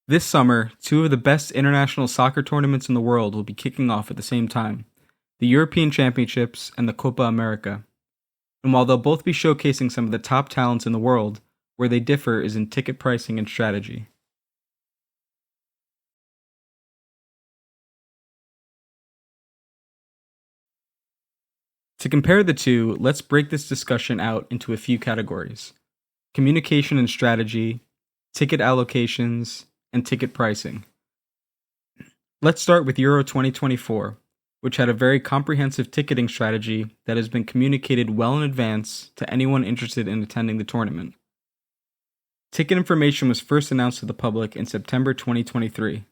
This summer, two of the best international soccer tournaments in the world will be kicking off at the same time: the European Championships and the Copa America. And while they'll both be showcasing some of the top talents in the world, where they differ is in ticket pricing and strategy. To compare the two, let's break this discussion out into a few categories: communication and strategy, ticket allocations, and ticket pricing. Let's start with Euro 2024, which had a very comprehensive ticketing strategy that has been communicated well in advance to anyone interested in attending the tournament. Ticket information was first announced to the public in September 2023.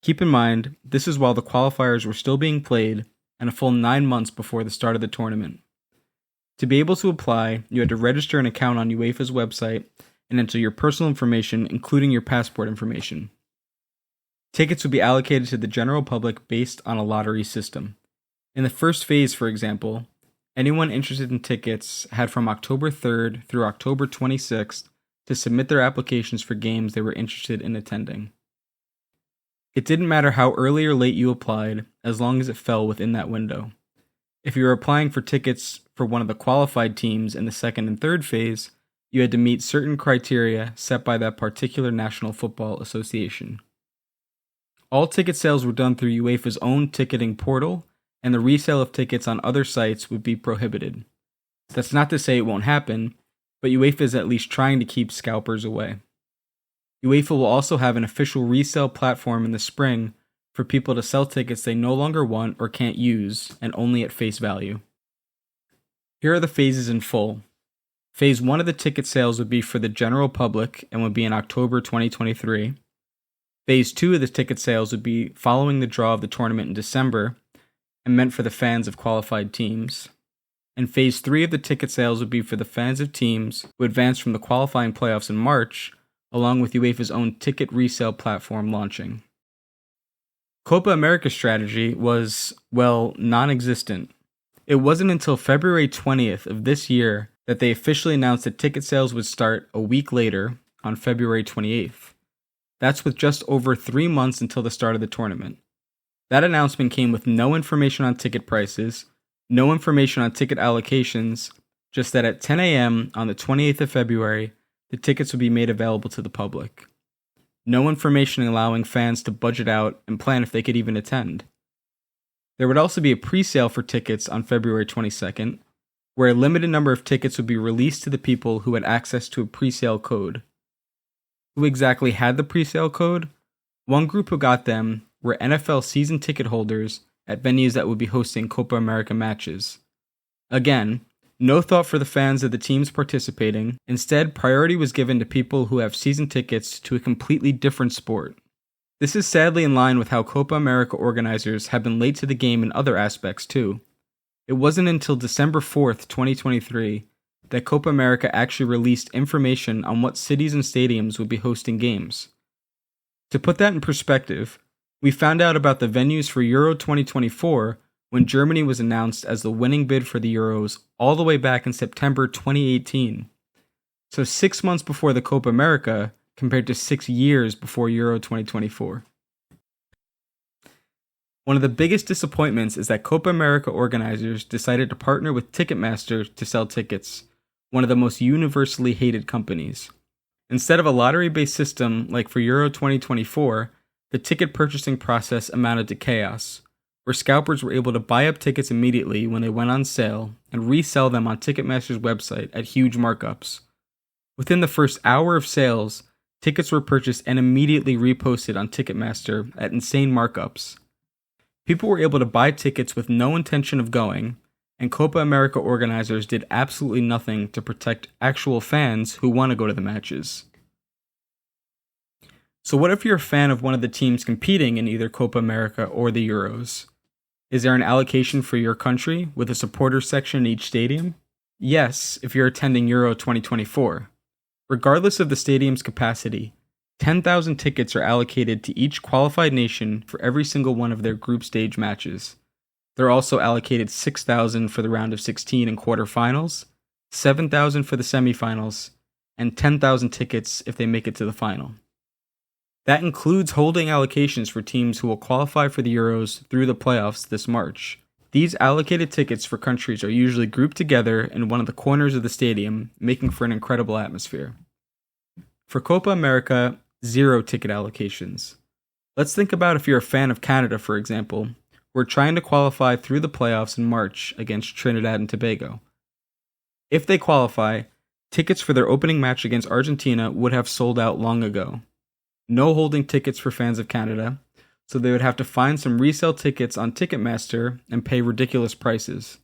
Keep in mind, this is while the qualifiers were still being played and a full 9 months before the start of the tournament. To be able to apply, you had to register an account on UEFA's website and enter your personal information, including your passport information. Tickets would be allocated to the general public based on a lottery system. In the first phase, for example, anyone interested in tickets had from October 3rd through October 26th to submit their applications for games they were interested in attending. It didn't matter how early or late you applied, as long as it fell within that window. If you were applying for tickets for one of the qualified teams in the second and third phase, you had to meet certain criteria set by that particular National Football Association. All ticket sales were done through UEFA's own ticketing portal, and the resale of tickets on other sites would be prohibited. That's not to say it won't happen, but UEFA is at least trying to keep scalpers away. UEFA will also have an official resale platform in the spring for people to sell tickets they no longer want or can't use, and only at face value. Here are the phases in full. Phase 1 of the ticket sales would be for the general public and would be in October 2023. Phase 2 of the ticket sales would be following the draw of the tournament in December and meant for the fans of qualified teams. And Phase 3 of the ticket sales would be for the fans of teams who advanced from the qualifying playoffs in March, along with UEFA's own ticket resale platform launching. Copa America's strategy was, well, non-existent. It wasn't until February 20th of this year that they officially announced that ticket sales would start a week later, on February 28th. That's with just over 3 months until the start of the tournament. That announcement came with no information on ticket prices, no information on ticket allocations, just that at 10 a.m. on the 28th of February, the tickets would be made available to the public. No information allowing fans to budget out and plan if they could even attend. There would also be a pre-sale for tickets on February 22nd, where a limited number of tickets would be released to the people who had access to a pre-sale code. Who exactly had the pre-sale code? One group who got them were NFL season ticket holders at venues that would be hosting Copa America matches. Again, no thought for the fans of the teams participating. Instead, priority was given to people who have season tickets to a completely different sport. This is sadly in line with how Copa America organizers have been late to the game in other aspects too. It wasn't until December 4th, 2023, that Copa America actually released information on what cities and stadiums would be hosting games. To put that in perspective, we found out about the venues for Euro 2024 when Germany was announced as the winning bid for the Euros all the way back in September 2018. So 6 months before the Copa America, compared to 6 years before Euro 2024. One of the biggest disappointments is that Copa America organizers decided to partner with Ticketmaster to sell tickets, one of the most universally hated companies. Instead of a lottery-based system like for Euro 2024, the ticket purchasing process amounted to chaos, where scalpers were able to buy up tickets immediately when they went on sale and resell them on Ticketmaster's website at huge markups. Within the first hour of sales, tickets were purchased and immediately reposted on Ticketmaster at insane markups. People were able to buy tickets with no intention of going, and Copa America organizers did absolutely nothing to protect actual fans who want to go to the matches. So what if you're a fan of one of the teams competing in either Copa America or the Euros? Is there an allocation for your country with a supporter section in each stadium? Yes, if you're attending Euro 2024. Regardless of the stadium's capacity, 10,000 tickets are allocated to each qualified nation for every single one of their group stage matches. They're also allocated 6,000 for the round of 16 and quarterfinals, 7,000 for the semifinals, and 10,000 tickets if they make it to the final. That includes holding allocations for teams who will qualify for the Euros through the playoffs this March. These allocated tickets for countries are usually grouped together in one of the corners of the stadium, making for an incredible atmosphere. For Copa America, 0 ticket allocations. Let's think about if you're a fan of Canada, for example. We're trying to qualify through the playoffs in March against Trinidad and Tobago. If they qualify, tickets for their opening match against Argentina would have sold out long ago. No holding tickets for fans of Canada, so they would have to find some resale tickets on Ticketmaster and pay ridiculous prices.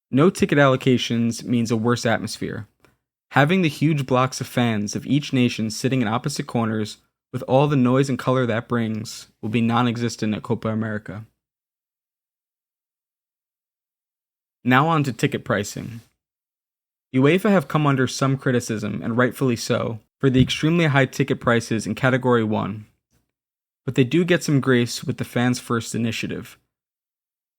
No ticket allocations means a worse atmosphere. Having the huge blocks of fans of each nation sitting in opposite corners with all the noise and color that brings will be non-existent at Copa America. Now on to ticket pricing. UEFA have come under some criticism, and rightfully so, for the extremely high ticket prices in Category 1. But they do get some grace with the Fans First initiative.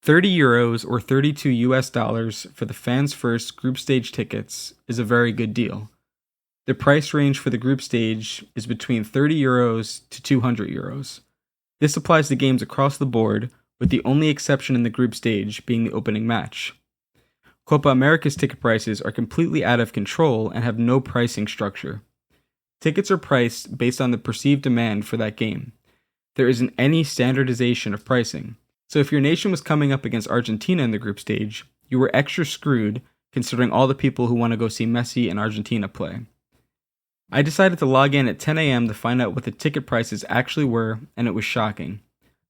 €30 or $32 for the Fans First group stage tickets is a very good deal. The price range for the group stage is between €30 to €200. This applies to games across the board, with the only exception in the group stage being the opening match. Copa America's ticket prices are completely out of control and have no pricing structure. Tickets are priced based on the perceived demand for that game. There isn't any standardization of pricing. So if your nation was coming up against Argentina in the group stage, you were extra screwed considering all the people who want to go see Messi and Argentina play. I decided to log in at 10 a.m. to find out what the ticket prices actually were, and it was shocking.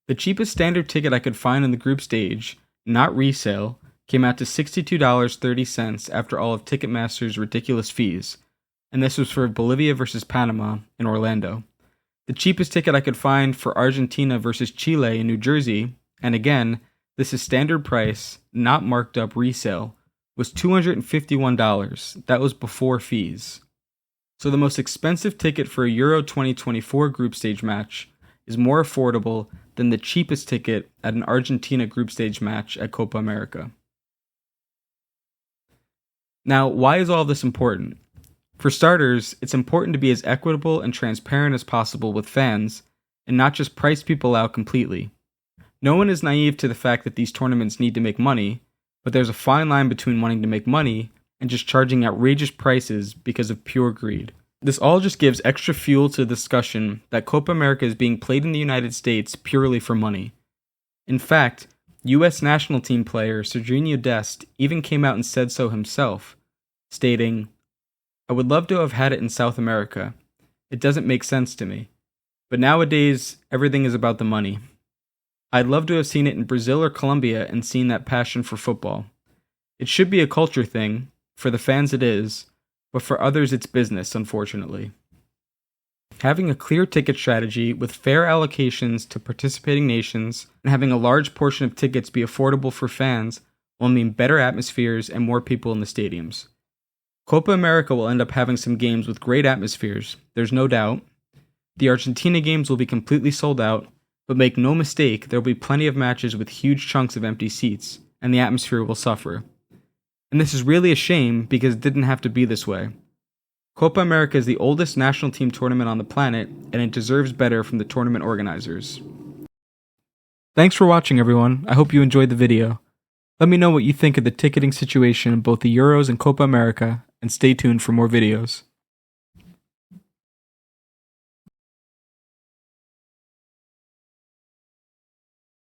The cheapest standard ticket I could find in the group stage, not resale, came out to $62.30 after all of Ticketmaster's ridiculous fees, and this was for Bolivia versus Panama in Orlando. The cheapest ticket I could find for Argentina versus Chile in New Jersey, and again, this is standard price, not marked up resale, was $251. That was before fees. So the most expensive ticket for a Euro 2024 group stage match is more affordable than the cheapest ticket at an Argentina group stage match at Copa America. Now, why is all this important? For starters, it's important to be as equitable and transparent as possible with fans, and not just price people out completely. No one is naive to the fact that these tournaments need to make money, but there's a fine line between wanting to make money and just charging outrageous prices because of pure greed. This all just gives extra fuel to the discussion that Copa America is being played in the United States purely for money. In fact, U.S. national team player Sergiño Dest even came out and said so himself, stating, "I would love to have had it in South America. It doesn't make sense to me. But nowadays, everything is about the money. I'd love to have seen it in Brazil or Colombia and seen that passion for football. It should be a culture thing. For the fans it is, but for others it's business, unfortunately." Having a clear ticket strategy with fair allocations to participating nations and having a large portion of tickets be affordable for fans will mean better atmospheres and more people in the stadiums. Copa America will end up having some games with great atmospheres, there's no doubt. The Argentina games will be completely sold out, but make no mistake, there will be plenty of matches with huge chunks of empty seats, and the atmosphere will suffer. And this is really a shame because it didn't have to be this way. Copa America is the oldest national team tournament on the planet, and it deserves better from the tournament organizers. Thanks for watching, everyone. I hope you enjoyed the video. Let me know what you think of the ticketing situation in both the Euros and Copa America, and stay tuned for more videos.